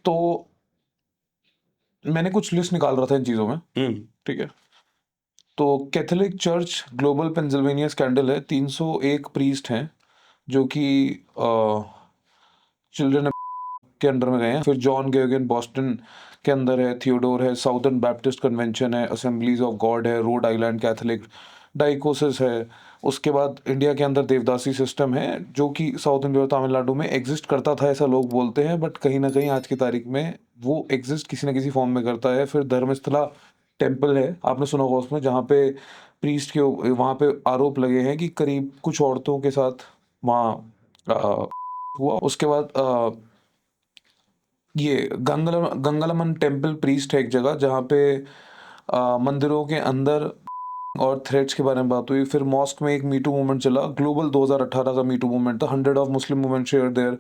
तो मैंने कुछ लिस्ट निकाल रहा था इन चीज़ों में, ठीक है? तो Catholic church global Pennsylvania scandal है, 301 प्रीस्ट हैं जो कि चिल्ड्रन के अंडर में गए हैं। फिर जॉन गेगन बॉस्टन के अंदर है, थियोडोर है, साउदर्न बैप्टिस्ट कन्वेंशन है, असेंबलीज ऑफ गॉड है, रोड आइलैंड कैथोलिक डाइकोसिस है। उसके बाद इंडिया के अंदर देवदासी सिस्टम है जो कि साउथ इंडिया और तमिलनाडु में एग्जिस्ट करता था, ऐसा लोग बोलते हैं, बट कहीं ना कहीं आज की तारीख में वो एग्जिस्ट किसी ना किसी फॉर्म में करता है। फिर धर्मस्थला टेम्पल है, आपने सुना होगा उसमें, जहाँ पे प्रीस्ट के वहाँ पे आरोप लगे हैं कि करीब कुछ औरतों के साथ वहाँ हुआ। उसके बाद ये गंगलमन टेम्पल प्रीस्ट है एक जगह जहाँ पे मंदिरों के अंदर और थ्रेड्स के बारे में बात हुई। फिर मॉस्क में एक मीटू मूवमेंट चला, ग्लोबल 2018 का मीटू मूवमेंट था। 100 of Muslim women share their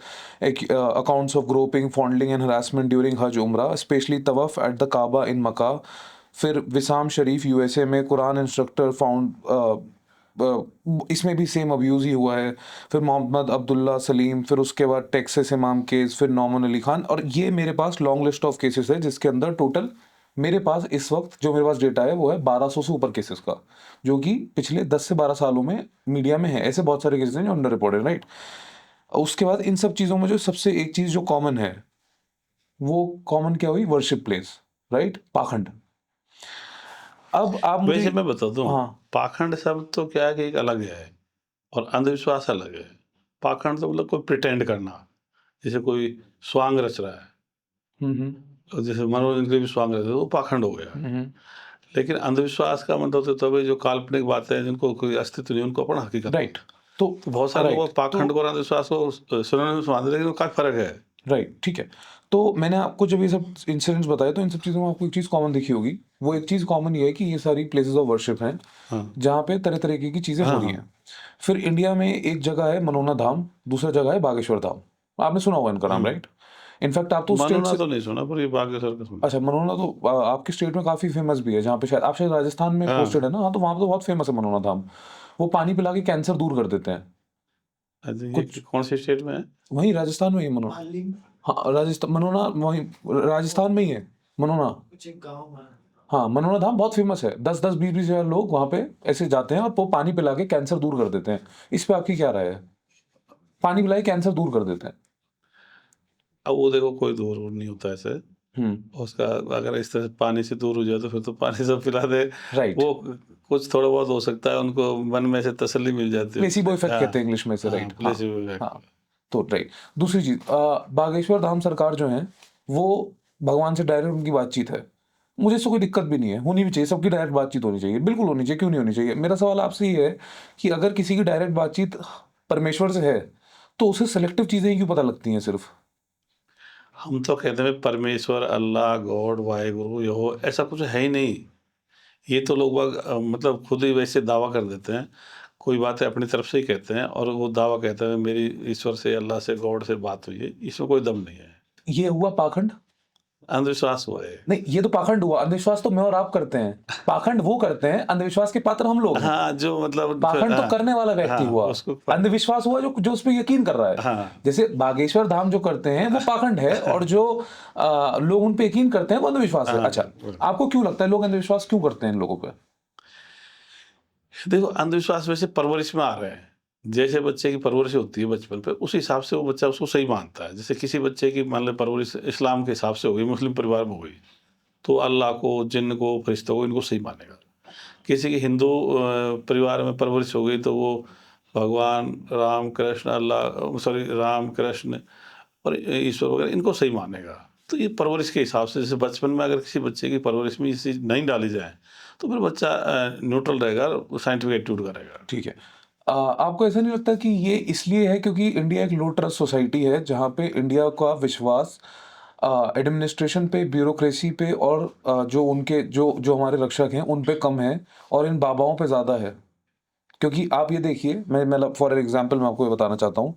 accounts of groping, fondling and harassment during Hajj Umrah, especially तवफ at the Kaaba in Mecca. फिर विसाम शरीफ यूएसए में कुरान इंस्ट्रक्टर फाउंड, इसमें भी सेम अब्यूज़ ही हुआ है। फिर मोहम्मद अब्दुल्ला सलीम, फिर उसके बाद टेक्सास इमाम केस, फिर नौमान अली खान। और ये मेरे पास लॉन्ग लिस्ट ऑफ केसेस है जिसके अंदर टोटल मेरे पास इस वक्त जो मेरे पास डेटा है वो है 1200 से ऊपर केसेस का, जो कि पिछले 10 से 12 सालों में मीडिया में है। ऐसे बहुत सारे केसेस हैं जो अंडर रिपोर्टेड, राइट। उसके बाद इन सब चीज़ों में जो सबसे एक चीज़ जो कॉमन है, वो कॉमन क्या हुई? वर्शिप प्लेस, राइट, पाखंड। अब आप मुझे वैसे मैं बताता हूँ, हाँ पाखंड शब्द तो क्या है कि एक अलग है और अंधविश्वास अलग है। पाखंड तो मतलब कोई प्रिटेंड करना, जैसे कोई स्वांग रच रहा है, और जैसे मनोरंजन के लिए भी स्वांग रच रहा है, वो पाखंड हो गया। लेकिन अंधविश्वास का मतलब तो तब है जो काल्पनिक बातें हैं जिनको कोई अस्तित्व नहीं, उनको अपना हकीकत। राइट। तो बहुत सारे राइट, लोग पाखंड को और अंधविश्वास को सिनोनिम्स मानते हैं, लेकिन काफी फर्क है। राइट, ठीक है। तो मैंने आपको जब ये सब इंसिडेंट्स बताए तो इन सब चीज़ों में आपको एक चीज़ कॉमन दिखी होगी। वो एक चीज़ कॉमन ये है कि ये सारी प्लेसेस ऑफ वर्शिप हैं हाँ जहाँ पे तरह तरीके की चीज़ें हो रही हैं। फिर इंडिया में एक जगह है मनोना धाम, दूसरा जगह है बागेश्वर धाम। आपने सुना होगा इनका नाम, राइट? इनफैक्ट आप तो स्टेट मनोना से तो नहीं सुना, पर ये बागेश्वर का सुना। अच्छा, मनोना तो आपके स्टेट में काफ़ी फेमस भी है, जहाँ पे शायद आप शायद राजस्थान में हाँ। पोस्टेड है ना? हाँ, तो वहाँ पे तो बहुत फेमस है मनोना धाम। वो पानी पिला के कैंसर दूर कर देते हैं। अच्छा, ये कुछ कौन से स्टेट में है? वहीं राजस्थान में ही मनोना। हाँ, राजस्थान मनोना वहीं राजस्थान में ही है मनोना। कुछ एक गाँव है। हाँ, मनोना धाम बहुत फेमस है। 10-10, 20-20 हज़ार लोग वहाँ पे ऐसे जाते हैं और वो पानी पिला के कैंसर दूर कर देते हैं। इस पे आपकी क्या राय है? पानी पिला के कैंसर दूर कर देते हैं। अब वो देखो, कोई दूर नहीं होता ऐसे। हम्म, उसका अगर इस तरह से पानी से दूर हो जाए तो फिर तो पानी सब पिला दे। राइट। वो कुछ थोड़ा बहुत हो सकता है, उनको मन में से तसल्ली मिल जाती है। प्लेसिबो इफेक्ट कहते हैं इंग्लिश में से, राइट। हाँ, प्लेसिबो इफेक्ट। हाँ। तो राइट। दूसरी चीज, बागेश्वर धाम सरकार जो है वो भगवान से डायरेक्ट उनकी बातचीत है। मुझे इससे कोई दिक्कत भी नहीं है, होनी भी चाहिए, सबकी डायरेक्ट बातचीत होनी चाहिए, बिल्कुल होनी चाहिए, क्यों नहीं होनी चाहिए। मेरा सवाल आपसे ये है कि अगर किसी की डायरेक्ट बातचीत परमेश्वर से है तो उसे सेलेक्टिव चीजें ही क्यों पता लगती हैं सिर्फ? हम तो कहते हैं परमेश्वर, अल्लाह, गॉड, वाहेगुरु, यहो, ऐसा कुछ है ही नहीं। ये तो लोग मतलब खुद ही वैसे दावा कर देते हैं। कोई बातें अपनी तरफ से ही कहते हैं और वो दावा कहते हैं मेरी ईश्वर से, अल्लाह से, गॉड से बात हुई है। इसमें कोई दम नहीं है, ये हुआ पाखंड? अंधविश्वास हुआ है। नहीं, ये तो पाखंड हुआ। अंधविश्वास तो मैं और आप करते हैं, पाखंड वो करते हैं, अंधविश्वास के पात्र हम लोग हैं। हाँ, जो मतलब पाखंड तो हाँ, करने वाला व्यक्ति हाँ, हुआ, उसको अंधविश्वास हुआ जो जो उस पर यकीन कर रहा है। हाँ, जैसे बागेश्वर धाम जो करते हैं वो पाखंड है, और जो लोग उन पे यकीन करते हैं वो अंधविश्वास है। हाँ, अच्छा, बिल्कुल। आपको क्यों लगता है लोग अंधविश्वास क्यों करते हैं इन लोगों पे? देखो, अंधविश्वास वैसे परवरिश में आ रहे हैं। जैसे बच्चे की परवरिश होती है बचपन पे, उस हिसाब से वो बच्चा उसको सही मानता है। जैसे किसी बच्चे की मान लो परवरिश इस्लाम के हिसाब से हो गई, मुस्लिम परिवार में हो गई, तो अल्लाह को, जिन्न को, फरिश्तों को, इनको सही मानेगा। किसी की हिंदू परिवार में परवरिश हो गई तो वो भगवान राम कृष्ण, अल्लाह, सॉरी, राम कृष्ण और ईश्वर वगैरह, इनको सही मानेगा। तो ये परवरिश के हिसाब से, जैसे बचपन में अगर किसी बच्चे की परवरिश में ये चीज़ नहीं डाली जाए तो फिर बच्चा न्यूट्रल रहेगा, साइंटिफिक एटीट्यूड करेगा। ठीक है। आपको ऐसा नहीं लगता कि ये इसलिए है क्योंकि इंडिया एक लो ट्रस्ट सोसाइटी है, जहाँ पे इंडिया का विश्वास एडमिनिस्ट्रेशन पे, ब्यूरोक्रेसी पे और जो उनके जो जो हमारे रक्षक हैं उन पे कम है, और इन बाबाओं पे ज़्यादा है? क्योंकि आप ये देखिए, मैं मतलब फॉर एग्जांपल मैं आपको ये बताना चाहता हूँ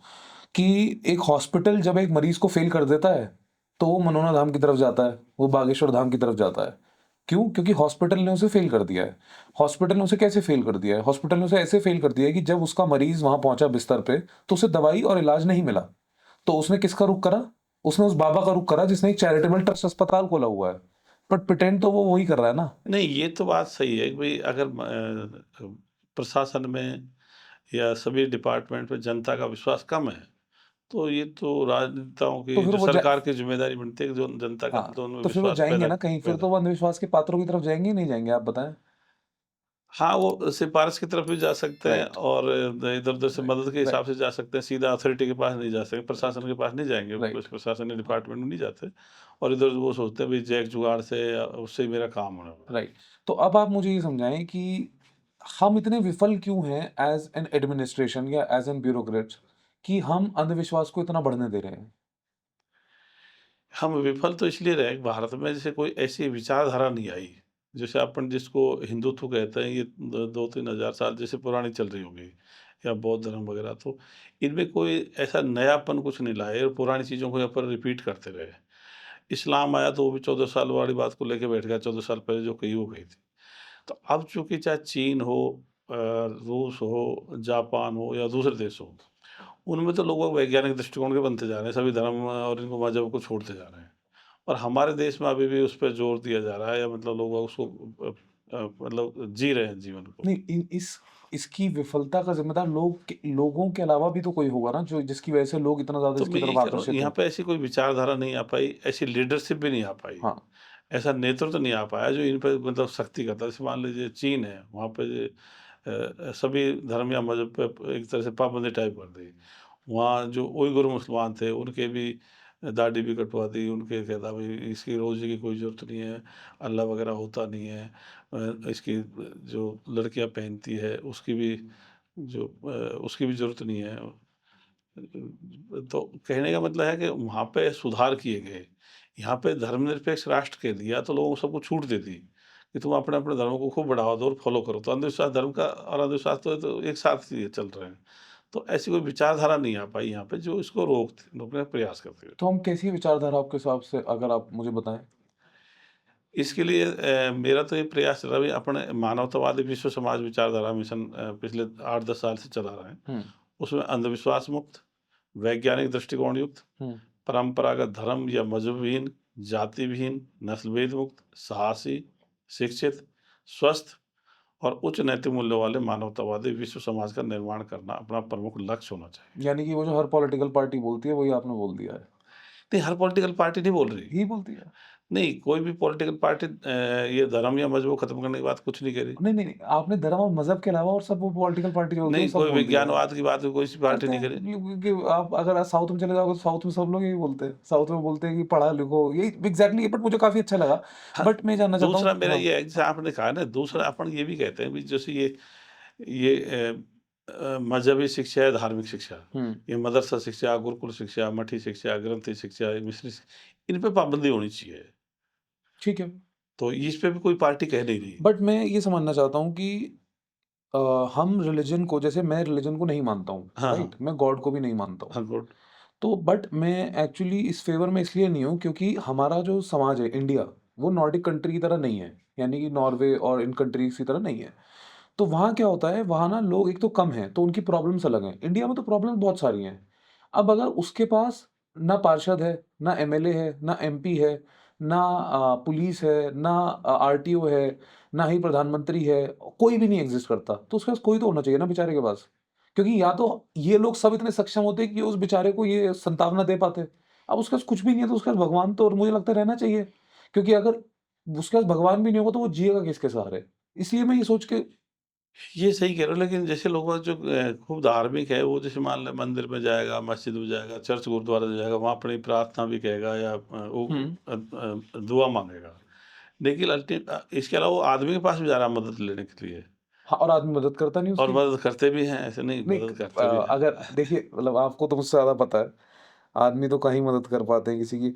कि एक हॉस्पिटल जब एक मरीज को फेल कर देता है तो वो मनोना धाम की तरफ जाता है, वो बागेश्वर धाम की तरफ जाता है। क्यों? क्योंकि हॉस्पिटल ने उसे फेल कर दिया है। हॉस्पिटल ने उसे कैसे फेल कर दिया है? हॉस्पिटल ने उसे ऐसे फेल कर दिया है कि जब उसका मरीज वहां पहुंचा बिस्तर पे तो उसे दवाई और इलाज नहीं मिला, तो उसने किसका रुख करा? उसने उस बाबा का रुख करा जिसने एक चैरिटेबल ट्रस्ट अस्पताल खोला हुआ है, बट प्रिटेंड तो वो वही कर रहा है ना। नहीं, ये तो बात सही है कि भाई अगर प्रशासन में या सभी डिपार्टमेंट में जनता का विश्वास कम है, तो ये तो राजनेताओं तो की फिर जो वो सरकार की ज़िम्मेदारी बनती है कि जो जनता का हाँ, तो उनमें तो फिर वो विश्वास जाएंगे पैदा ना कहीं, फिर तो पैदा वो अंधविश्वास के पात्रों की तरफ जाएंगे ही नहीं जाएंगे, आप बताएं। हाँ, वो सिफ़ारिश की तरफ भी जा सकते हैं राइट, और इधर-उधर से राइट, मदद के राइट, हिसाब से जा सकते हैं, सीधा अथॉरिटी के पास नहीं जा सकते, राइट, प्रशासन के पास नहीं जाएँगे, कुछ राइट। प्रशासनिक हाँ, डिपार्टमेंट में नहीं जाते और इधर वो सोचते हैं भई जैक-जुगाड़ से उससे ही मेरा काम होने वाला है। राइट। तो अब आप मुझे ये समझाएं कि हम इतने विफल क्यों हैं एज एन एडमिनिस्ट्रेशन या एज एन ब्यूरोक्रेट्स कि हम अंधविश्वास को इतना बढ़ने दे रहे हैं। हम विफल तो इसलिए रहे कि भारत में जैसे कोई ऐसी विचारधारा नहीं आई। जैसे अपन जिसको हिंदुत्व कहते हैं, ये 2-3 हज़ार साल जैसे पुरानी चल रही होगी या बौद्ध धर्म वगैरह, तो इनमें कोई ऐसा नयापन कुछ नहीं लाए और पुरानी चीज़ों को यहाँ पर रिपीट करते रहे। इस्लाम आया तो वो भी 14 साल वाली बात को लेके बैठ गया, 14 साल पहले जो कही वो कही थी। तो अब चूँकि चाहे चीन हो, रूस हो, जापान हो या दूसरे देश हो, उनमें तो लोग वैज्ञानिक दृष्टिकोण के बनते जा रहे हैं, सभी धर्म और इनको मज़हब को छोड़ते जा रहे हैं। और हमारे देश में अभी भी उस पे जोर दिया जा रहा है या मतलब लोग उसको मतलब जी रहे हैं जीवन को। नहीं, इसकी विफलता का जिम्मेदार लोगों के अलावा भी तो कोई होगा ना, जो जिसकी वजह से लोग इतना ज्यादा तो इसकी मैं यही तरफ कह रहा हूँ, आकर्षित यहाँ हैं। पे ऐसी कोई विचारधारा नहीं आ पाई, ऐसी लीडरशिप भी नहीं आ पाई, हाँ। ऐसा नेतृत्व नहीं आ पाया जो इन पे मतलब सख्ती करता है। जैसे मान लीजिए चीन है, वहाँ पे सभी धर्म या मज़हब पे एक तरह से पाबंदी टाइप कर दी। वहाँ जो उइग़ुर मुसलमान थे, उनके भी दाढ़ी भी कटवा दी, उनके कहता भई इसकी रोज़े की कोई ज़रूरत नहीं है, अल्लाह वग़ैरह होता नहीं है। इसकी जो लड़कियाँ पहनती है, उसकी भी ज़रूरत नहीं है। तो कहने का मतलब है कि वहाँ पे सुधार किए गए। यहाँ पे धर्मनिरपेक्ष राष्ट्र कह दिया तो लोगों को सबको छूट दे दी कि तुम अपने-अपने धर्म को खूब बढ़ावा दो और फ़ॉलो करो। तो अंधविश्वास धर्म का और अंधविश्वास तो एक साथ ही चल रहे हैं। तो ऐसी कोई विचारधारा नहीं आ पाई यहाँ पे जो इसको रोकने का प्रयास करती है। तो हम कैसी विचारधारा आपके हिसाब से, अगर आप मुझे बताएं। इसके लिए मेरा तो ये प्रयास चल रहा है भई अपने मानवतावादी विश्व समाज विचारधारा मिशन पिछले 8-10 साल से चला रहा है। हम्म। उसमें अंधविश्वास मुक्त, वैज्ञानिक दृष्टिकोण युक्त, हम्म। परंपरागत धर्म या मज़हबविहीन, जातिविहीन, नस्लभेद मुक्त, साहसी, शिक्षित, स्वस्थ और उच्च नैतिक मूल्यों वाले मानवतावादी विश्व समाज का निर्माण करना अपना प्रमुख लक्ष्य होना चाहिए। यानी कि वो जो हर पॉलिटिकल पार्टी बोलती है वही आपने बोल दिया है। नहीं, हर पॉलिटिकल पार्टी नहीं बोल रही। यही बोलती है। नहीं, कोई भी पॉलिटिकल पार्टी ये धर्म या मज़हब को खत्म करने की बात कुछ नहीं कह रही। नहीं, नहीं, नहीं, आपने धर्म और मज़हब के अलावा और सब वो पॉलिटिकल पार्टी जो बोलती है, नहीं, वो सब कोई बोल दिया है। विज्ञानवाद की बात कोई सी पार्टी करते नहीं हैं करी। क्योंकि आप अगर आज साउथ में चले जाओगे तो साउथ में सब लोग यही बोलते हैं। साउथ में बोलते हैं कि पढ़ा लिखो, यही एग्ज़ैक्टली, बट मुझे काफ़ी अच्छा लगा। हाँ, बट मैं जानना चाहता दूसरा हूँ, मेरा हाँ, ये है जैसे आपने कहा ना, दूसरा अपन ये भी कहते हैं भी जैसे ये मज़हबी शिक्षा है, धार्मिक शिक्षा, हुँ, ये मदरसा शिक्षा, गुरुकुल शिक्षा, मठी शिक्षा, ग्रंथी शिक्षा, ये मिश्री इन पे पाबंदी होनी चाहिए। ठीक है। तो इस पे भी कोई पार्टी कह नहीं रही। बट मैं ये समझना चाहता हूँ कि अ, हम रिलिजन को, जैसे मैं रिलिजन को नहीं मानता हूँ, हाँ, राइट? हाँ। मैं गॉड को भी नहीं मानता हूँ। हाँ, गुड। तो बट मैं एक्चुअली इस फ़ेवर में इसलिए नहीं हूँ क्योंकि हमारा जो समाज है इंडिया, वो नॉर्डिक कंट्री की तरह नहीं है। यानी कि नॉर्वे और इन कंट्रीज़ की तरह नहीं है। तो वहाँ क्या होता है, वहाँ ना लोग एक तो कम हैं, तो उनकी प्रॉब्लम्स अलग हैं। इंडिया में तो प्रॉब्लम्स बहुत सारी हैं। अब अगर उसके पास ना पार्षद है, ना एमएलए है, ना एमपी है, ना पुलिस है, ना आरटीओ है, ना ही प्रधानमंत्री है, कोई भी नहीं एग्ज़िस्ट करता, तो उसके पास कोई तो होना चाहिए ना बेचारे के पास। क्योंकि या तो ये लोग सब इतने सक्षम होते कि उस बेचारे को ये सांत्वना दे पाते। अब उसके पास कुछ भी नहीं है, तो उसके पास भगवान तो, और मुझे लगता है रहना चाहिए। क्योंकि अगर उसके पास भगवान भी नहीं होगा तो वो जिएगा किसके सहारे? इसलिए मैं ये सोच के ये सही कह रहे हो, लेकिन जैसे लोग जो खूब धार्मिक है, वो जैसे मान लें मंदिर में जाएगा, मस्जिद में जाएगा, चर्च गुरुद्वारा जाएगा, वहाँ अपनी प्रार्थना भी कहेगा या हुँ। दुआ माँगेगा। लेकिन इसके अलावा वो आदमी के पास भी जा रहा है मदद लेने के लिए हाँ, और आदमी मदद करता नहीं और उसकी। मदद करते भी हैं, ऐसे नहीं नहीं, मदद करते भी हैं। अगर देखिए, मतलब आपको तो मुझसे ज़्यादा पता है, आदमी तो कहीं मदद कर पाते हैं किसी की।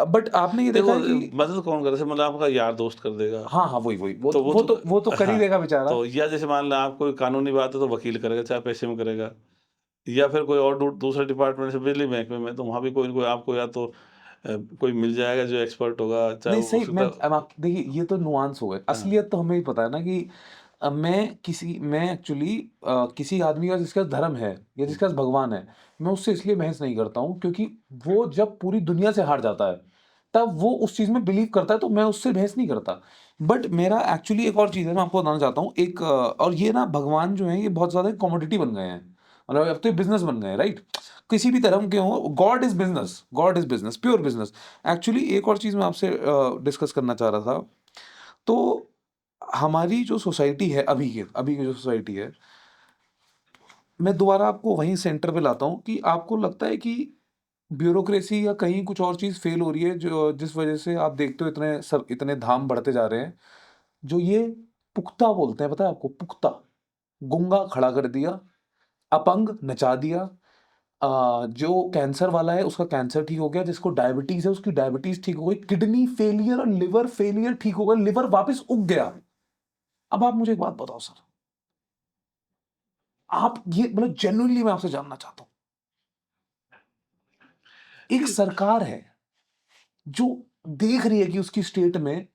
बट आपने ये देखा देखो है कि मदद कौन करे? जैसे मतलब आपका यार दोस्त कर देगा, हाँ, हाँ, वही, वही। तो वो तो कर ही हाँ, देगा बेचारा। तो या जैसे मान लें आप कोई कानूनी बात है तो वकील करेगा, चाहे पैसे में करेगा। या फिर कोई और दूसरे डिपार्टमेंट से बिजली महकमे में, तो वहाँ भी कोई न कोई आपको या तो कोई मिल जाएगा जो एक्सपर्ट होगा, चाहे नहीं, वो हो सही, सकता है। अब आप देखिए, ये तो नुआंस हो गए। हाँ, असलियत तो हमें ही पता है ना कि मैं एक्चुअली किसी आदमी का जिसके पास धर्म है या जिसके पास भगवान है, मैं उससे इसलिए बहस नहीं करता हूँ क्योंकि वो जब पूरी दुनिया से हार जाता है, तब वो उस चीज़ में बिलीव करता है, तो मैं उससे बहस नहीं करता। बट मेरा एक्चुअली एक और चीज़ है, मैं आपको बताना चाहता हूँ। और ये ना भगवान जो हैं ये बहुत ज़्यादा कमोडिटी बन गए हैं। मतलब अब तो ये बिज़नेस बन गए हैं, राइट? किसी भी धर्म के हों, God is business, pure business. Actually एक और चीज़ मैं आपसे डिस्कस करना चाह रहा था। तो हमारी जो सोसाइटी है अभी की जो सोसाइटी है, मैं दोबारा आपको वहीं सेंटर पे लाता हूँ कि आपको लगता है कि ब्यूरोक्रेसी या कहीं कुछ और चीज़ फेल हो रही है जो जिस वजह से आप देखते हो इतने धाम बढ़ते जा रहे हैं। जो ये पुख्ता बोलते हैं, पता है आपको? पुख्ता, गूंगा खड़ा कर दिया, अपंग नचा दिया। जो कैंसर वाला है उसका कैंसर ठीक हो गया, जिसको डायबिटीज है उसकी डायबिटीज ठीक हो गई, किडनी फेलियर और लिवर फेलियर ठीक हो गया, लिवर वापस उग गया। अब आप मुझे एक बात बताओ सर, आप ये मतलब जेन्युइनली मैं आपसे जानना चाहता हूँ, एक कि सरकार है जो देख रही है कि उसकी स्टेट में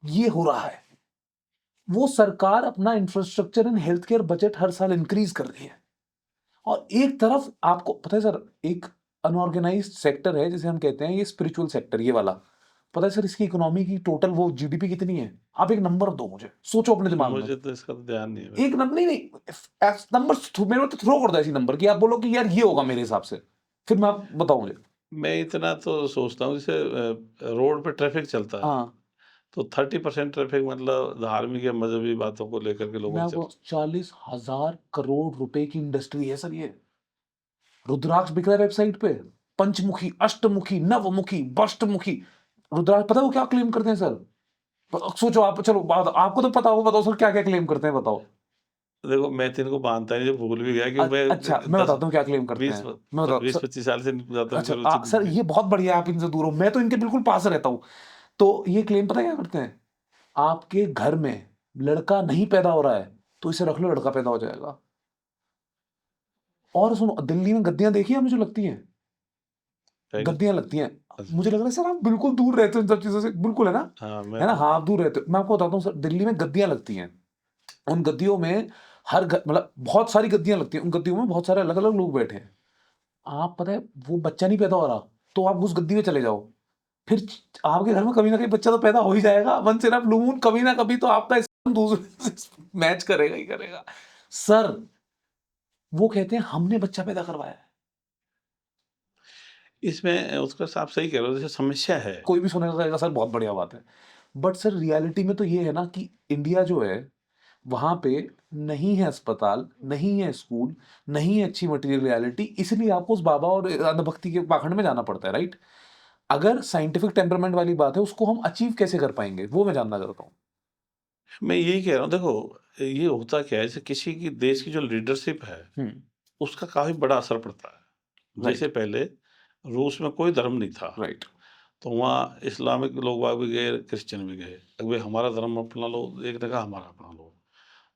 ये हो रहा है, वो सरकार अपना infrastructure and health care budget हर साल इंक्रीज कर रही है, और एक तरफ आपको पता है सर, एक अनऑर्गेनाइज्ड सेक्टर है जिसे हम कहते हैं ये स्पिरिचुअल सेक्टर, ये वाला। पता है सर इसकी इकोनॉमी की टोटल वो जीडीपी कितनी है? आप एक नंबर दो मुझे, सोचो अपने दिमाग में। मुझे तो इसका तो ध्यान नहीं है एक वैसे। नंबर नहीं नहीं, नंबर मेरे को तो थ्रो कर दो ऐसी नंबर कि आप बोलो कि यार ये होगा मेरे हिसाब से, फिर मैं आप बताओ मुझे। मैं इतना तो सोचता हूँ, जैसे रोड पे ट्रैफिक चलता है, हाँ, तो 30% ट्रैफिक मतलब धार्मिक या मजहबी बातों को लेकर के मैं लोगों से आपको चलता 40,000 करोड़ रुपए की इंडस्ट्री है सर ये। रुद्राक्ष बिक रहा है वेबसाइट पे, पंचमुखी, अष्टमुखी, नवमुखी, बष्टमुखी। रुद्राक्ष पता है वो क्या क्लेम करते हैं सर? सोचो आप, चलो आपको तो पता होगा, बताओ सर क्या क्या क्लेम करते हैं, बताओ। है। देखो, मैं तो इनको मानता नहीं, जो भूल भी गया, क्योंकि मैं अच्छा, मैं 10 बताता हूँ क्या क्लेम करते 20 हैं। मैं बताता सर, 20-25 साल से नहीं जाता, अच्छा उनकी रुचि सर नहीं है। ये बहुत बढ़िया है, आप इनसे दूर हो, मैं तो इनके बिल्कुल पास रहता हूँ। तो ये क्लेम पता है क्या करते हैं? आपके घर में लड़का नहीं पैदा हो रहा है तो इसे रख लो, लड़का पैदा हो जाएगा। और सुनो, दिल्ली में गद्दियां देखी है मुझे लगती हैं, है कि? गद्दियां लगती हैं। अच्छा। मुझे लग रहा है सर आप बिल्कुल दूर रहते हो इन सब चीजों से, बिल्कुल है ना? हाँ, है मैं ना? तो हाँ, आप दूर रहते हो। मैं आपको बताता हूँ सर, दिल्ली में गद्दियां लगती हैं। उन गद्दियों में मतलब बहुत सारी गद्दियां लगती हैं, उन गद्दियों में बहुत सारे अलग अलग लोग बैठे हैं। आप पता है वो बच्चा नहीं पैदा हो रहा, तो आप उस गद्दी में चले जाओ, फिर आपके घर में कभी ना कभी बच्चा तो पैदा हो ही जाएगा, वन सिर्फ लून, कभी ना कभी तो आपका स्पर्म दूसरे से मैच करेगा ही करेगा। सर वो कहते हैं हमने बच्चा पैदा करवाया है। इसमें उसका आप सही कह रहे हो, जैसे समस्या है। कोई भी सुनेगा कहेगा सर बहुत बढ़िया बात है। बट सर रियलिटी में तो ये है ना कि इंडिया जो है, वहां पे नहीं है अस्पताल, नहीं है स्कूल, नहीं है अच्छी मटेरियल रियलिटी, इसलिए आपको उस बाबा और अंधभक्ति के पाखंड में जाना पड़ता है, राइट? अगर साइंटिफिक टेम्परमेंट वाली बात है, उसको हम अचीव कैसे कर पाएंगे, वो मैं जानना चाहता हूँ। मैं यही कह रहा हूँ, देखो, ये होता क्या है, जैसे किसी की देश की जो लीडरशिप है, हम्म। उसका काफ़ी बड़ा असर पड़ता है। जैसे राइट। पहले रूस में कोई धर्म नहीं था, राइट। तो वहाँ इस्लामिक लोग बाग भी गए, क्रिश्चियन भी गए। अब भाई हमारा धर्म अपना लो, एक ने कहा हमारा अपना लो।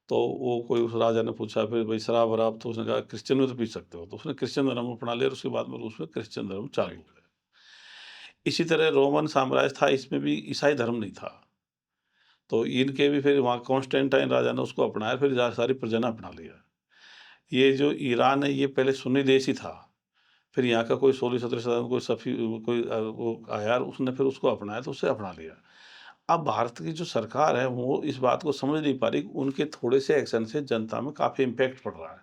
तो वो कोई उस राजा ने पूछा, फिर भाई शराब-वराब, तो उसने कहा क्रिश्चियन में तो पी सकते हो। तो उसने क्रिश्चियन धर्म अपना लिया, और उसके बाद में रूस में क्रिश्चियन धर्म चालू हो गया। इसी तरह रोमन साम्राज्य था, इसमें भी ईसाई धर्म नहीं था। तो इनके भी फिर वहाँ कॉन्स्टेंटाइन राजा ने उसको अपनाया, फिर सारी प्रजा ने अपना लिया। ये जो ईरान है, ये पहले सुन्नी देश ही था। फिर यहाँ का कोई 16-17 शताब्दी में कोई कोई वो आया, और उसने फिर उसको अपनाया, तो उसे अपना लिया। अब भारत की जो सरकार है, वो इस बात को समझ नहीं पा रही कि उनके थोड़े से एक्शन से जनता में काफ़ी इम्पैक्ट पड़ रहा है।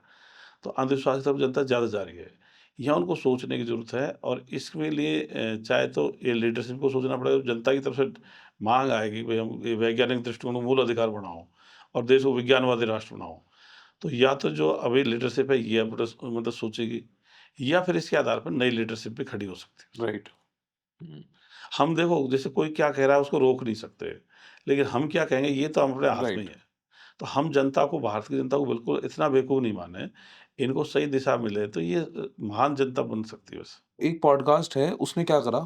तो अंधविश्वास की तरफ जनता ज़्यादा जा रही है। यहाँ उनको सोचने की ज़रूरत है, और इसके लिए चाहे तो ये लीडरशिप को सोचना पड़ेगा, जनता की तरफ से माँग आएगी, भई हम ये वैज्ञानिक दृष्टिकोण को मूल अधिकार बनाओ, और देश को विज्ञानवादी राष्ट्र बनाओ। तो या तो जो अभी लीडरशिप है ये अब मतलब सोचेगी, या फिर इसके आधार पर नई लीडरशिप भी खड़ी हो सकती है। राइट। हम देखो, जैसे कोई क्या कह रहा है उसको रोक नहीं सकते, लेकिन हम क्या कहेंगे ये तो हम अपने हाथ में ही राइट। है। तो हम जनता को, भारत की जनता को बिल्कुल इतना बेवकूफ़ नहीं माने, इनको सही दिशा मिले तो ये महान जनता बन सकती है बस। एक पॉडकास्ट है, उसने क्या करा,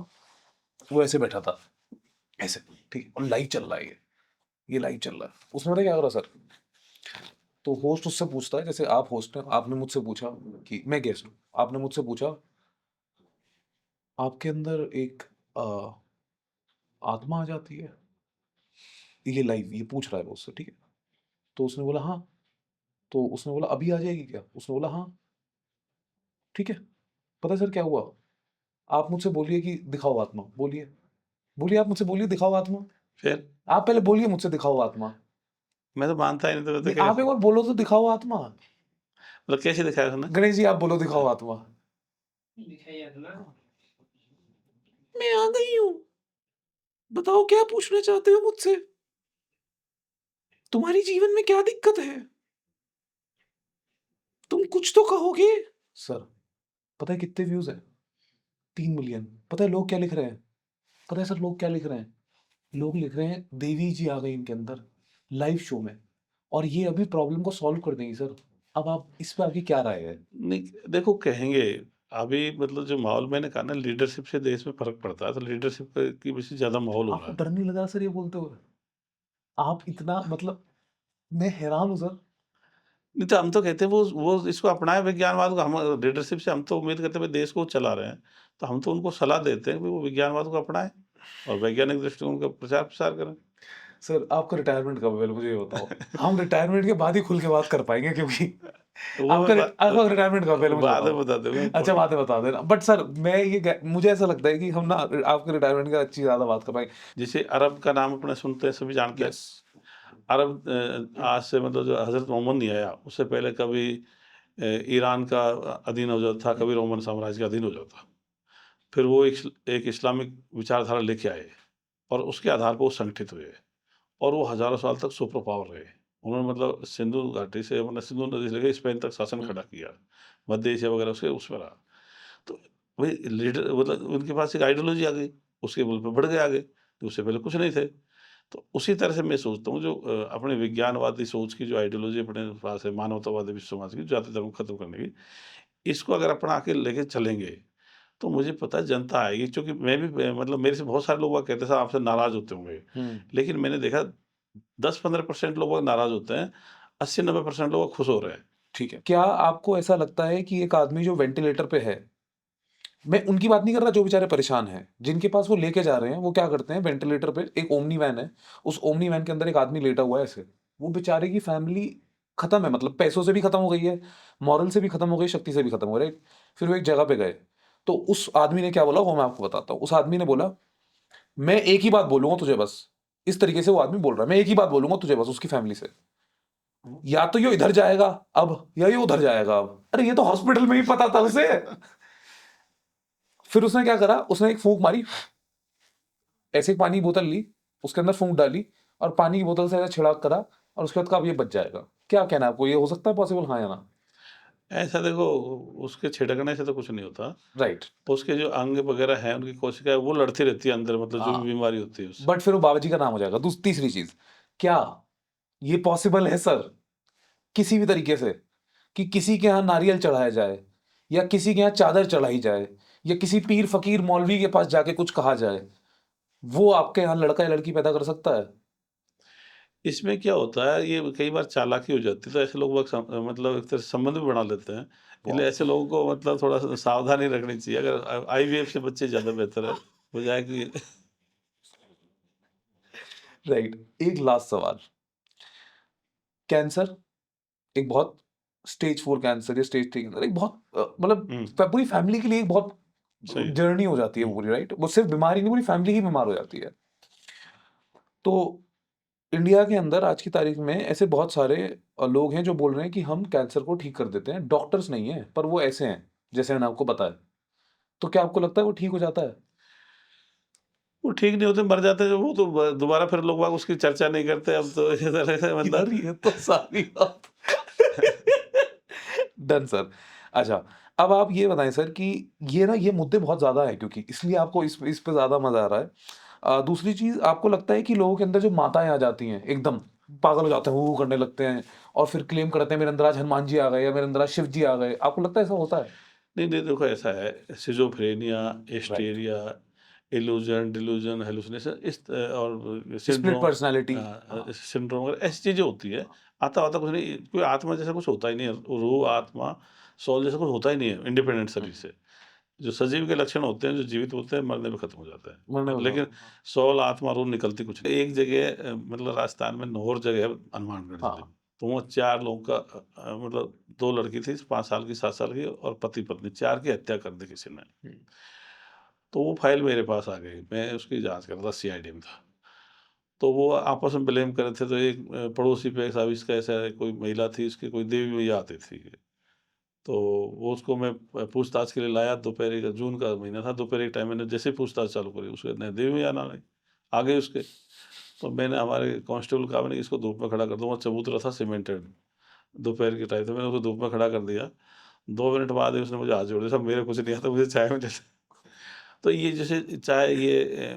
वो ऐसे बैठा था, ऐसे, ठीक है, और लाइव चल रहा है, ये लाइव चल रहा है। उसने पता क्या करा सर, तो होस्ट उससे पूछता है, जैसे आप होस्ट हैं, आपने मुझसे पूछा कि मैं गेस्ट हूँ, आपने मुझसे पूछा आपके अंदर एक आ, आत्मा आ जाती है, ये लाइव ये पूछ रहा है वो उससे, ठीक है? तो उसने बोला हाँ। तो उसने बोला अभी आ जाएगी क्या? उसने बोला हाँ। ठीक है। पता है सर क्या हुआ? आप मुझसे बोलिए कि दिखाओ आत्मा, बोलिए। बोलिए, आप मुझसे बोलिए दिखाओ आत्मा। फिर आप पहले बोलिए मुझसे दिखाओ आत्मा। मैं तो मानता ही नहीं, तो मैं तो नहीं, आप एक बार बोलो तो दिखाओ आत्मा। मतलब कैसे दिखाया उसने? गणेश जी आप बोलो दिखाओ आत्मा। मैं आ गई हूँ। बताओ क्या पूछना चाहते हो मुझसे? तुम्हारी जीवन में क्या दिक्कत है? तुम कुछ तो कहोगे। सर, पता है कितने व्यूज है? 3 मिलियन। पता है लोग क्या लिख रहे हैं? पता है सर लोग क्या लिख रहे हैं? लोग लिख रहे हैं देवी जी आ गई इनके अंदर लाइव शो में, और ये अभी प्रॉब्लम को सॉल्व कर देंगी सर। अब आप इस पे आपकी क्या राय है? नहीं, देखो कहेंगे, अभी मतलब जो माहौल मैंने कहा ना, लीडरशिप से देश में फ़र्क पड़ता है, तो लीडरशिप की वजह से ज़्यादा माहौल हो रहा आपको है। डर नहीं लग रहा सर ये बोलते हुए? आप इतना मतलब, मैं हैरान हूँ सर। नहीं तो हम तो कहते हैं वो इसको अपनाएँ विज्ञानवाद को, हम लीडरशिप से हम तो उम्मीद करते हैं भाई देश को चला रहे हैं, तो हम तो उनको सलाह देते हैं कि वो विज्ञानवाद को अपनाएँ और वैज्ञानिक दृष्टिकोण का प्रचार-प्रसार करें। सर आपका रिटायरमेंट कब है पहले मुझे ये बताओ? हम रिटायरमेंट के बाद ही खुल के बात कर पाएंगे, क्योंकि वो मैं आपका रिटायरमेंट कब है पहले मुझे बाद में बताओ। बता दूँगा। अच्छा बातें बता देना, बट सर मैं मुझे ऐसा लगता है कि हम ना आपके रिटायरमेंट का अच्छी ज्यादा बात कर पाएंगे। जैसे अरब का नाम अपने सुनते हैं, सभी जानते हैं। यस। अरब आज से मतलब जो हज़रत मोहम्मद नहीं आया, उससे पहले कभी ईरान का अधीन हो जाता था, कभी रोमन साम्राज्य का अधीन हो जाता था। फिर वो एक इस्लामिक विचारधारा लेके आए और उसके आधार पर वो संगठित हुए और वो हज़ारों साल तक सुपर पावर रहे। उन्होंने मतलब सिंधु घाटी से, मतलब सिंधु नदी से लेके स्पेन तक शासन खड़ा किया। मध्य एशिया वगैरह उसके उसमें रहा। तो वही लीडर, मतलब उनके पास एक आइडियोलॉजी आ गई, उसके बल पे बढ़ गए आगे, तो उससे पहले कुछ नहीं थे। तो उसी तरह से मैं सोचता हूँ, जो अपने विज्ञानवादी सोच की जो आइडियोलॉजी अपने पास है, मानवतावादी विश्व समाज की, जाति धर्म को खत्म करने की, इसको अगर अपना के लेके चलेंगे, तो मुझे पता है जनता आएगी। क्योंकि मैं भी मतलब मेरे से बहुत सारे लोग कहते हैं साहब आपसे नाराज़ होते होंगे, लेकिन मैंने देखा 10-15% लोग नाराज़ होते हैं, 80-90% लोग खुश हो रहे हैं। ठीक है, क्या आपको ऐसा लगता है कि एक आदमी जो वेंटिलेटर पे है, मैं उनकी बात नहीं कर रहा जो बेचारे परेशान हैं, जिनके पास वो लेके जा रहे हैं, वो क्या करते हैं वेंटिलेटर पे, एक ओमनी वैन है, उस ओमनी वैन के अंदर एक आदमी लेटा हुआ है ऐसे, वो बेचारे की फैमिली खत्म है, मतलब पैसों से भी खत्म हो गई है, मॉरल से भी खत्म हो गई, शक्ति से भी खत्म हो रही है। फिर वो एक जगह पे गए, तो उस आदमी ने क्या बोला वो मैं आपको बताता हूँ। उस आदमी ने बोला मैं एक ही बात बोलूंगा तुझे बस, इस तरीके से वो आदमी बोल रहा है, मैं एक ही बात बोलूंगा तुझे बस उसकी फैमिली से, या तो ये इधर जाएगा अब या ये उधर जाएगा अब। अरे ये तो हॉस्पिटल में ही पता था उसे। फिर उसने क्या करा, उसने एक फूंक मारी, ऐसे एक पानी की बोतल ली, उसके अंदर फूंक डाली और पानी की बोतल से ऐसा छिड़क करा, और उसके बाद कहा अब ये बच जाएगा। क्या कहना है आपको, ये हो सकता है पॉसिबल, हाँ या ना? ऐसा देखो, उसके छिड़कने से तो कुछ नहीं होता। राइट। उसके जो अंग वगैरह हैं, उनकी कोशिकाएँ वो लड़ती रहती है अंदर, मतलब जो भी हाँ, बीमारी होती है उससे। बट फिर वो बाबा जी का नाम हो जाएगा। तीसरी चीज, क्या ये पॉसिबल है सर किसी भी तरीके से कि किसी के यहाँ नारियल चढ़ाया जाए, या किसी के यहाँ चादर चढ़ाई जाए, या किसी पीर फकीर मौलवी के पास जाके कुछ कहा जाए, वो आपके यहाँ लड़का या लड़की पैदा कर सकता है? इसमें क्या होता है, ये कई बार चालाकी हो जाती है, तो ऐसे लोग मतलब एक तरह से संबंध भी बना लेते हैं। इसलिए वाह। ऐसे लोगों को मतलब थोड़ा-सा सावधानी रखनी चाहिए। अगर आईवीएफ से बच्चे ज़्यादा बेहतर है, बजाए कि राइट। एक लास्ट सवाल, कैंसर एक बहुत स्टेज 4 कैंसर या स्टेज 3 कैंसर एक बहुत मतलब हुँ, पूरी फैमिली के लिए एक बहुत सही है। जर्नी हो जाती है वो हुँ। पूरी, राइट? वो सिर्फ बीमारी नहीं, पूरी फैमिली ही बीमार हो जाती है। तो इंडिया के अंदर आज की तारीख में ऐसे बहुत सारे लोग हैं जो बोल रहे हैं कि हम कैंसर को ठीक कर देते हैं, डॉक्टर्स नहीं है पर वो ऐसे हैं जैसे मैंने आपको बताया। तो क्या आपको लगता है वो ठीक हो जाता है? वो ठीक नहीं होते, मर जाते हैं, वो तो दोबारा फिर लोग बाग उसकी चर्चा नहीं करते अब तो। इस तरह से यार मतलब ये तो सारी बात डन सर। अच्छा, अब आप ये बताएं सर कि ये ना ये मुद्दे बहुत ज्यादा है, क्योंकि इसलिए आपको इस पे ज्यादा मजा आ रहा है। दूसरी चीज, आपको लगता है कि लोगों के अंदर जो माताएं आ जाती हैं एकदम पागल हो जाते हैं, वो करने लगते हैं और फिर क्लेम करते हैं मेरे अंदर आज हनुमान जी आ गए या मेरे अंदर आज शिव जी आ गए, आपको लगता है ऐसा होता है? नहीं, नहीं, देखो ऐसा है, schizophrenia, right. Hysteria, illusion, delusion, hallucination, और स्प्लिट सिंड्रोम, पर्सनालिटी। हाँ। सिंड्रोम वगैरह ऐसी चीज़ें होती है। आता-वाता कुछ नहीं, कोई आत्मा जैसा कुछ होता ही नहीं है। रूह, आत्मा, सोल जैसा कुछ होता ही नहीं है इंडिपेंडेंट शरीर से। जो सजीव के लक्षण होते हैं, जो जीवित होते हैं, मरने पे खत्म हो जाते मरने हैं। वाला। लेकिन सोल, आत्मा, रूह निकलती कुछ नहीं। एक जगह मतलब राजस्थान में नौर जगह है, हनुमानगढ़ जिले हाँ। में। तो वो 4 लोगों का मतलब 2 लड़की थी 5 साल की, 7 साल की और पति-पत्नी 4 की हत्या कर दी किसी ने। हुँ। तो वो फाइल मेरे पास आ गई, मैं उसकी जाँच कर रहा था, सीआईडी में था। तो वो आपस में ब्लेम कर रहे थे, तो एक पड़ोसी पे साहब इसका ऐसा है, कोई महिला थी, उसकी कोई देवी मैया आती थी। तो वो उसको मैं पूछताछ के लिए लाया, दोपहर का जून का महीना था, दोपहर के टाइम मैंने जैसे ही पूछताछ चालू करी, उसके न देवी मैया ना आई, आ गए उसके। तो मैंने हमारे कांस्टेबल को कहा मैंने इसको धूप में खड़ा कर दो, वहाँ चबूतरा था सीमेंटेड, दोपहर के टाइम, तो मैंने उसको धूप में खड़ा कर दिया। 2 मिनट बाद ही उसने मुझे हाथ जोड़ दिया, "साहब मेरे कुछ नहीं आता, मुझे चाय में दे दो।" तो ये जैसे चाहे ये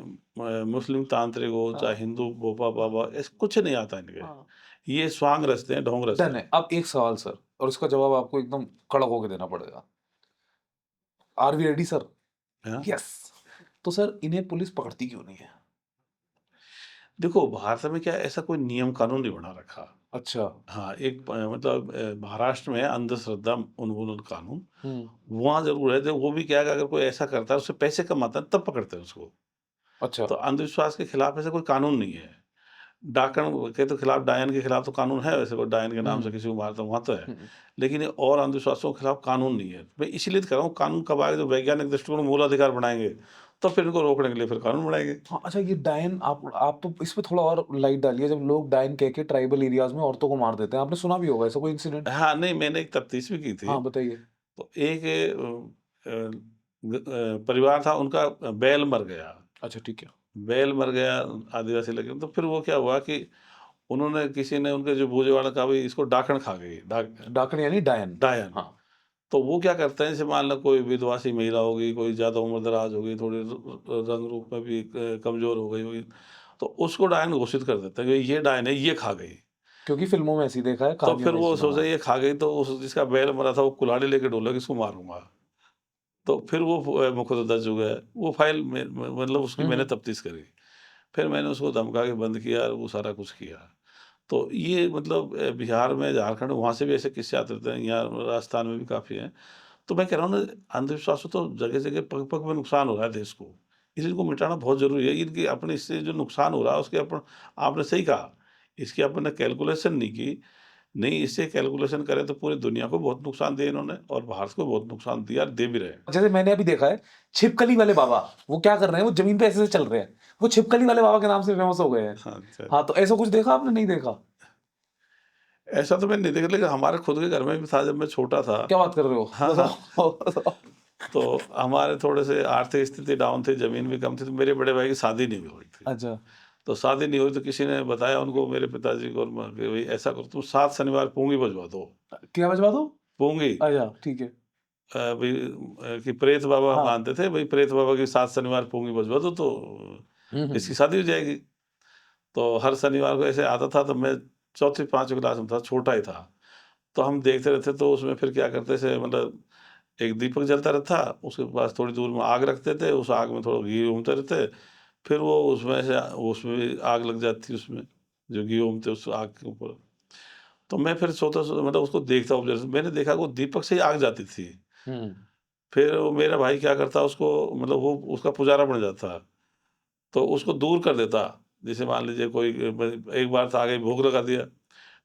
मुस्लिम तांत्रिक हो, चाहे हाँ, हिंदू भोपा हाँ, बाबा, ऐसे कुछ नहीं आता इनके। हाँ। ये स्वांग रचते हैं, ढोंग रचते डन हैं। है। अब एक सवाल सर और इसका जवाब आपको एकदम कड़क होके देना पड़ेगा। Are we ready sir? हाँ? यस। तो सर इन्हें पुलिस पकड़ती क्यों नहीं है? देखो, भारत में क्या है, ऐसा कोई नियम कानून नहीं बना रखा। अच्छा। हाँ, एक मतलब महाराष्ट्र में है अंधश्रद्धा उन्मूलन कानून, हुँ। वहाँ ज़रूर है। तो वो भी क्या है कि अगर कोई ऐसा करता है, उससे पैसे कमाता है, तब पकड़ते हैं उसको। अच्छा। तो अंधविश्वास के खिलाफ ऐसा कोई कानून नहीं है। डाकण के तो खिलाफ, डायन के खिलाफ तो कानून है, वैसे कोई डायन के नाम से हुँ, किसी को मारता वहाँ तो है। हुँ। लेकिन ये और अंधविश्वासों के खिलाफ कानून नहीं है। मैं इसीलिए तो कह रहा हूँ, कानून कब आएगा, जब वैज्ञानिक दृष्टिकोण मूलाधिकार बनाएँगे, तब फिर इनको रोकने के लिए फिर कानून बनाएँगे। हाँ, अच्छा ये डायन आप तो इस पे थोड़ा और लाइट डालिए जब लोग डायन कह के ट्राइबल एरियाज़ में औरतों को मार देते हैं। आपने सुना भी होगा ऐसा कोई इंसिडेंट? हाँ, नहीं, मैंने एक तफ्तीश भी की थी। हाँ, बताइए। तो एक परिवार था, उनका बैल मर गया। अच्छा ठीक है। बैल मर गया आदिवासी इलाके, तो फिर वो क्या हुआ कि उन्होंने, किसी ने उनके जो बूझे वाला कहा भाई इसको डाकण खा गई, डाकण यानी डायन। डायन। हाँ। तो वो क्या करते हैं, जैसे मान लो कोई विधवा सी महिला होगी, कोई ज़्यादा उम्र-दराज हो गई, थोड़ी रंग रूप में भी कमज़ोर हो गई होगी, तो उसको डायन घोषित कर देते हैं कि ये डायन है, ये खा गई। क्योंकि फ़िल्मों में ऐसे ही देखा है, तो कहानियों फिर में ऐसे वो सुना। सोचा हाँ। ये खा गई, तो उस जिसका बैल मरा था वो कुल्हाड़ी लेके डोला कि इसको मारूँगा। तो फिर वो मुकदमा दर्ज हो गया। वो फ़ाइल में मतलब उसकी हुँ, मैंने हुँ। तफ्तीश करी। फिर मैंने उसको धमका के बंद किया और वो सारा कुछ किया। तो ये मतलब बिहार में, झारखंड वहाँ से भी ऐसे किस्से आते रहते हैं, यहाँ राजस्थान में भी काफ़ी हैं। तो मैं कह रहा हूँ ना, अंधविश्वास से तो जगह-जगह, पग-पग में नुकसान हो रहा है देश को। इसलिए इनको मिटाना बहुत ज़रूरी है। इनकी अपने इससे जो नुकसान हो रहा है उसके आपने सही कहा, इसकी अपन ने कैलकुलेशन नहीं की। नहीं, इससे कैलकुलेशन करें तो पूरी दुनिया को बहुत नुकसान दिया इन्होंने, और भारत को बहुत नुकसान दिया और दे भी रहे हैं। जैसे मैंने अभी देखा है, छिपकली वाले बाबा, वो क्या कर रहे हैं, वो ज़मीन पे ऐसे-ऐसे चल रहे हैं। वो छिपकली वाले बाबा के नाम से फ़ेमस हो गए हैं। हाँ, अच्छा। हाँ, तो ऐसा कुछ देखा आपने, नहीं देखा? ऐसा तो मैंने नहीं देखा, लेकिन हमारे खुद के घर में भी था जब मैं छोटा था। क्या बात कर रहे हो? हाँ, हाँ। बताओ, बताओ। तो हमारे थोड़े-से आर्थिक स्थिति डाउन थी, ज़मीन भी कम थी, तो मेरे बड़े भाई की शादी नहीं हुई थी। अच्छा, तो शादी नहीं हुई तो किसी ने बताया उनको, मेरे पिताजी को, और कि भई ऐसा करो तुम 7 शनिवार पूँगी बजवा दो। क्या बजवा दो? पूँगी अच्छा, ठीक है। भई कि प्रेत बाबा हाँ। मानते थे, भई प्रेत बाबा की 7 शनिवार पूँगी बजवा दो तो हुँ, हुँ, इसकी हुँ। शादी हो जाएगी। तो हर शनिवार को ऐसे आता था, तो मैं चौथी 5वीं क्लास में था, छोटा ही था। तो हम देखते रहते, तो उसमें फिर क्या करते थे, मतलब एक दीपक जलता रहता, उसके पास थोड़ी दूर में आग रखते थे, उस आग में थोड़ा घी घूमते रहते, फिर वो उसमें भी आग लग जाती उसमें, जो घी घूमते उस आग के ऊपर। तो मैं फिर सोता मतलब उसको देखता, ऑब्जर्व मैंने देखा कि वो दीपक से ही आग जाती थी। हुँ। फिर वो मेरा भाई क्या करता, उसको मतलब वो उसका पुजारा बन जाता, तो उसको दूर कर देता। जैसे मान लीजिए कोई एक बार तो आगे भोग लगा दिया,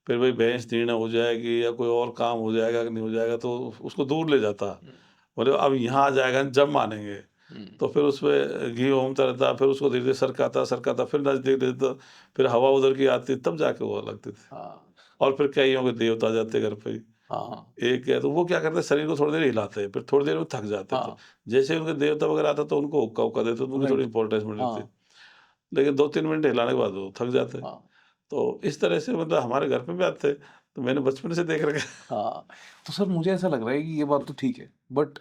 फिर भई भैंस तीर्ण हो जाएगी या कोई और काम हो जाएगा कि नहीं हो जाएगा, तो उसको दूर ले जाता। हुँ, बोले अब यहाँ आ जाएगा जब मानेंगे। हुँ। तो फिर उसपे घी होमता रहता, फिर उसको धीरे-धीरे सरकाता, फिर नज़दीक देता, फिर हवा उधर की आती, तब जाके वो लगती थी। हाँ, और फिर कईयों के देवता आ जाते घर पे ही। हाँ, एक है तो वो क्या करते, शरीर को थोड़ी देर हिलाते, फिर थोड़ी देर में थक जाते। तो हाँ, जैसे ही उनके देवता वगैरह आता तो उनको हुक्का-वुक्का देते, तो उनकी थोड़ी राइट। इम्पोर्टेंस मिल रही थी। हाँ, लेकिन 2-3 मिनट हिलाने के बाद वो थक जाते। हाँ। तो इस तरह से मतलब हमारे घर पे भी आते, तो मैंने बचपन से देख रखा है। हाँ, तो सर मुझे ऐसा लग रहा है कि ये बात तो ठीक है, बट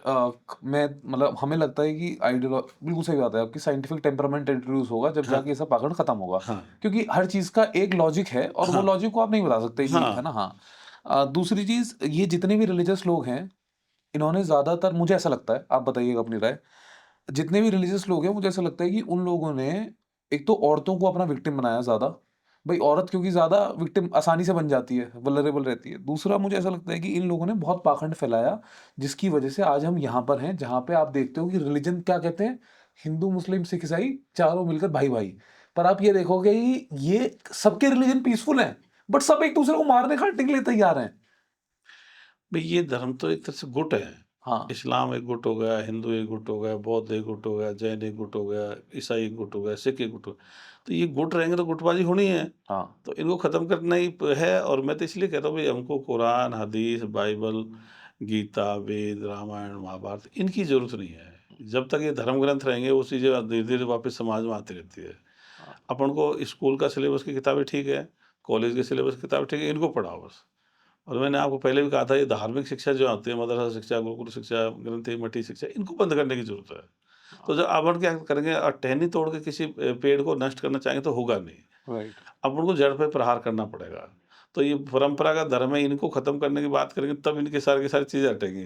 मैं मतलब हमें लगता है कि बिल्कुल सही बात है आपकी, साइंटिफिक टेम्परामेंट इंट्रोड्यूस होगा जब हाँ, जाके ये सब पाखंड खत्म होगा। हाँ, क्योंकि हर चीज़ का एक लॉजिक है और वो हाँ, लॉजिक को आप नहीं बता सकते कि हाँ, है ना? हाँ। दूसरी चीज़ ये जितने भी रिलीजियस लोग हैं, इन्होंने ज़्यादातर मुझे ऐसा लगता है, आप बताइएगा अपनी राय। जितने भी रिलीजियस लोग हैं, मुझे ऐसा लगता है कि उन लोगों ने एक तो औरतों को अपना विक्टिम बनाया ज़्यादा। भई औरत क्योंकि ज़्यादा विक्टिम आसानी से बन जाती है, वल्नरेबल रहती है। दूसरा मुझे ऐसा लगता है कि इन लोगों ने बहुत पाखंड फैलाया, जिसकी वजह से आज हम यहाँ पर हैं, जहाँ पे आप देखते हो कि रिलिजन क्या कहते हैं, हिंदू, मुस्लिम, सिख, ईसाई चारों मिलकर भाई-भाई। पर आप ये देखोगे कि ये सबके रिलिजन पीसफुल हैं। बट सब एक दूसरे को मारने काटने के लिए तैयार हैं। भाई ये धर्म तो एक तरह से गुट है। हाँ, इस्लाम एक गुट हो गया, हिंदू एक गुट हो गया, बौद्ध एक गुट हो गया, जैन एक गुट हो गया, ईसाई एक गुट हो गया, सिख एक गुट हो गया। तो ये गुट रहेंगे तो गुटबाजी होनी है। हाँ, तो इनको ख़त्म करना ही है। और मैं तो इसलिए कहता हूँ भाई हमको कुरान, हदीस, बाइबल, गीता, वेद, रामायण, महाभारत इनकी ज़रूरत नहीं है। जब तक ये धर्म ग्रंथ रहेंगे वो चीज़ें धीरे-धीरे वापस समाज में आती रहती है। हाँ, अपन को स्कूल का सिलेबस की किताबें ठीक है, कॉलेज के सिलेबस की किताबें ठीक है, इनको पढ़ाओ बस। और मैंने आपको पहले भी कहा था ये धार्मिक शिक्षा जो आती है, मदरसा शिक्षा, गुरुकुल शिक्षा, ग्रंथि मठी शिक्षा, इनको बंद करने की ज़रूरत है। तो जब अपन क्या करेंगे टहनी तोड़ के किसी पेड़ को नष्ट करना चाहेंगे तो होगा नहीं। राइट, अपन को जड़ पे प्रहार करना पड़ेगा। तो ये परंपरागत धर्म है, इनको ख़त्म करने की बात करेंगे तब इनकी सारी की सारी चीज़ें हटेंगी।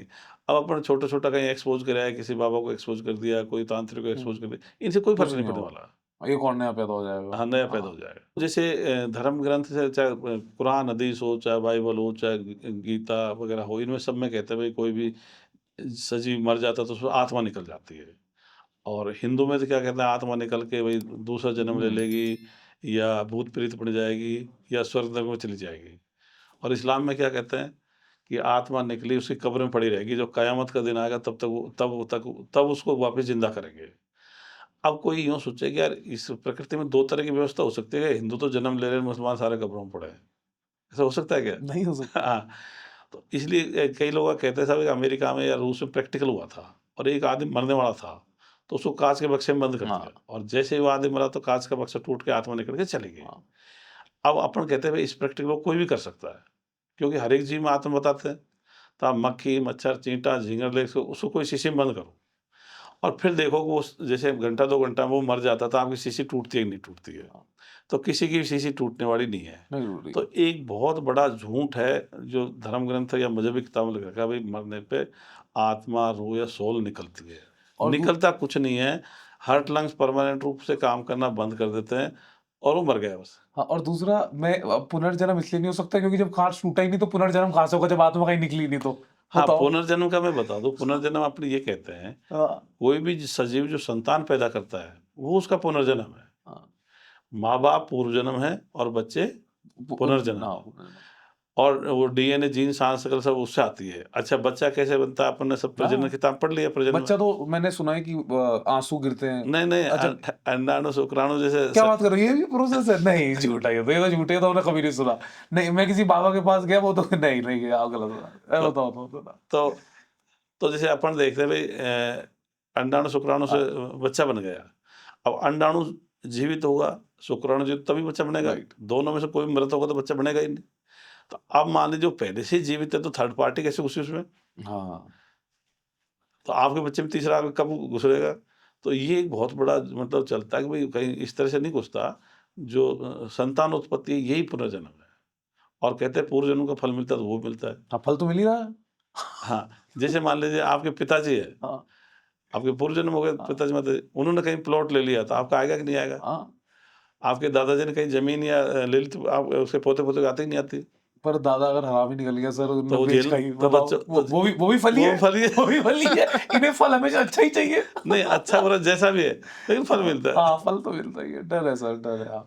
अब अपन छोटा-छोटा कहीं एक्सपोज़ कराया है, किसी बाबा को एक्सपोज़ कर दिया, कोई तांत्रिक को एक्सपोज़ कर दिया, इनसे कोई फ़र्क कुछ नहीं नहीं पड़ने होगा, वाला। एक और नया पैदा हो जाएगा। हाँ, नया पैदा हाँ, हो जाएगा। जैसे धर्म ग्रंथ से चाहे कुरान, हदीस हो, चाहे बाइबल हो, चाहे गीता वगैरह हो, इनमें सब में कहते हैं भाई कोई भी सजीव मर जाता है तो उसमें आत्मा निकल जाती है। और हिंदू में तो क्या कहते हैं आत्मा निकल के भाई दूसरा जन्म ले लेगी, या भूत प्रेत बन जाएगी, या स्वर्ग नरक में चली जाएगी। और इस्लाम में क्या कहते हैं कि आत्मा निकली उसकी कब्र में पड़ी रहेगी, जो कयामत का दिन आएगा तब उसको वापस ज़िंदा करेंगे। अब कोई यूँ सोचे कि यार इस प्रकृति में 2 तरह की व्यवस्था हो सकती है, हिंदू तो जन्म ले रहे हैं, मुसलमान सारे कब्रों में पड़े हैं। ऐसा हो सकता है क्या? नहीं हो सकता। हाँ, तो इसलिए कई लोग कहते हैं साहब कि अमेरिका में या रूस में प्रैक्टिकल हुआ था और एक आदमी मरने वाला था, तो उसको काँच के बक्से में बंद कर हाँ, दिया और जैसे ही वो आदमी मरा तो काँच का बक्सा टूट के आत्मा निकल के चली गई। हाँ, अब अपन कहते हैं भाई इस प्रैक्टिकल को कोई भी कर सकता है, क्योंकि हर एक जीव में आत्मा बताते हैं। तो आप मक्खी, मच्छर, चींटा, झींगर ले उसको कोई शीशी में बंद करो और फिर देखो कि वो जैसे घंटा 2 घंटा में वो मर जाता था, आपकी शीशी टूटती है कि नहीं टूटती है। हाँ, तो किसी की भी शीशी टूटने वाली नहीं है। नहीं टूट रही। तो एक बहुत बड़ा झूठ है जो धर्म ग्रंथ या मज़हबी किताबों में लिख रखा है भाई मरने पे आत्मा, रूह या सोल निकलती है। और निकलता कुछ नहीं है, हार्ट लंग्स परमानेंट रूप से काम करना बंद कर देते हैं और वो मर गया बस। हाँ, और दूसरा मैं पुनर्जन्म इसलिए नहीं हो सकता क्योंकि जब काँच टूटा ही नहीं तो पुनर्जन्म कहाँ से होगा जब आत्मा कहीं निकली नहीं तो? हाँ, बताओ? पुनर्जन्म का मैं बता दूँ, पुनर्जन्म अपने ये कहते हैं, हाँ, कोई भी सजीव जो संतान पैदा करता है, वो उसका पुनर्जन्म है। हाँ, माँ-बाप पूर्व जन्म है और बच्चे पुनर्जन्म हाँ, है। और वो डीएनए, जीन, सांस, शकल सब उससे आती है। अच्छा बच्चा कैसे बनता है? अपन ने सब प्रजनन हाँ, किताब पढ़ लिया प्रजनन में। बच्चा तो मैंने सुना है कि आँसू गिरते हैं। नहीं, नहीं अच्छा, अंडाणु, शुक्राणु जैसे क्या बात कर रही है? ये भी प्रोसेस है? नहीं, झूठा ये तो झूठ है, ये तो मैंने कभी नहीं सुना। नहीं, मैं किसी बाबा के पास गया वो तो नहीं, नहीं, ये आप गलत बता तो बताओ। तो तो जैसे अपन देखते हैं भई अंडाणु, शुक्राणु से हाँ, बच्चा बन गया। अब अंडाणु जीवित होगा, शुक्राणु जीवित तभी बच्चा बनेगा। राइट। दोनों में से कोई मृत होगा तो बच्चा बनेगा ही नहीं। तो अब मान लीजिए वो पहले से ही जीवित है तो थर्ड पार्टी कैसे घुसी उसमें? हाँ, तो आपके बच्चे में तीसरा आगे कब घुसेगा? तो ये एक बहुत बड़ा मतलब चलता है कि भई कहीं इस तरह से नहीं घुसता, जो संतान उत्पत्ति है यही पुनर्जन्म है। और कहते हैं पूर्व जन्म का फल मिलता है तो वो मिलता है। हाँ, फल तो मिल ही रहा है। हाँ, जैसे मान लीजिए आपके पिताजी हैं, हाँ, आपके पूर्व जन्म हो गए हाँ, पिताजी माताजी, उन्होंने कहीं प्लॉट ले लिया तो आपका आएगा कि नहीं आएगा? हाँ, आपके दादाजी ने कहीं ज़मीन या ले ली तो आप उसके पोते-पोते को आती कि नहीं आती? पर दादा अगर हरामी निकल गया सर तो उन्होंने वो बेच जेल खाई तो बताओ बच्चों तो वो भी फल ही वो है। फल ही है। वो भी फल ही है। इन्हें फल हमेशा अच्छा ही चाहिए। नहीं अच्छा बुरा जैसा भी है, लेकिन फल हाँ, मिलता है। हाँ, फल तो मिलता ही है। डर है सर, डर है। हाँ,